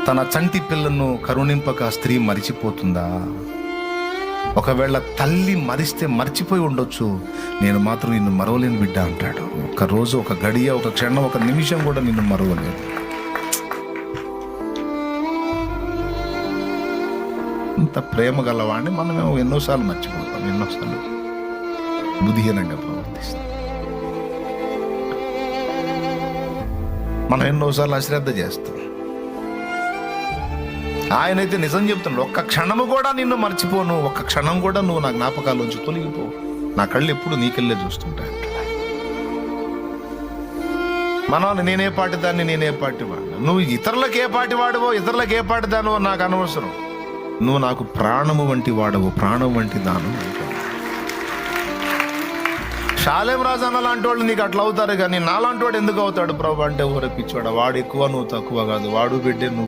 తన చంటి పిల్లను కరుణింపక స్త్రీ మరిచిపోతుందా? ఒకవేళ తల్లి మరిస్తే మర్చిపోయి ఉండొచ్చు, నేను మాత్రం నిన్ను మరవలేని బిడ్డ అంటాడు. ఒక రోజు, ఒక గడియ, ఒక క్షణం, ఒక నిమిషం కూడా నిన్ను మరవలేదు. ఇంత ప్రేమ గలవాడిని మనం ఎన్నోసార్లు మర్చిపోతాం, ఎన్నోసార్లు బుద్ధిహీనంగా ప్రవర్తిస్తాం, మనం ఎన్నోసార్లు అశ్రద్ధ చేస్తాం. ఆయనైతే నిజం చెప్తున్నాడు, ఒక్క క్షణము కూడా నిన్ను మర్చిపోను, ఒక్క క్షణం కూడా నువ్వు నా జ్ఞాపకాల్లోంచి తొలగిపో, నా కళ్ళు ఎప్పుడు నీకెళ్ళే చూస్తుంటాయి. మనం నేనే పాటి దాన్ని, నేనే పాటి వాడిని, నువ్వు ఇతరులకు ఏ పాటి వాడువో, ఇతరులకు ఏ పాటి దానివో నాకు అనవసరం. నువ్వు నాకు ప్రాణము వంటి వాడవు, ప్రాణం వంటి దాను. షాలేం రాజు అన్న లాంటి వాళ్ళు నీకు అట్లా అవుతారు, కానీ నాలాంటి వాడు ఎందుకు అవుతాడు ప్రభు అంటే, ఊరపిచ్చాడు. వాడు ఎక్కువ, నువ్వు తక్కువ కాదు, వాడు బిడ్డే, నువ్వు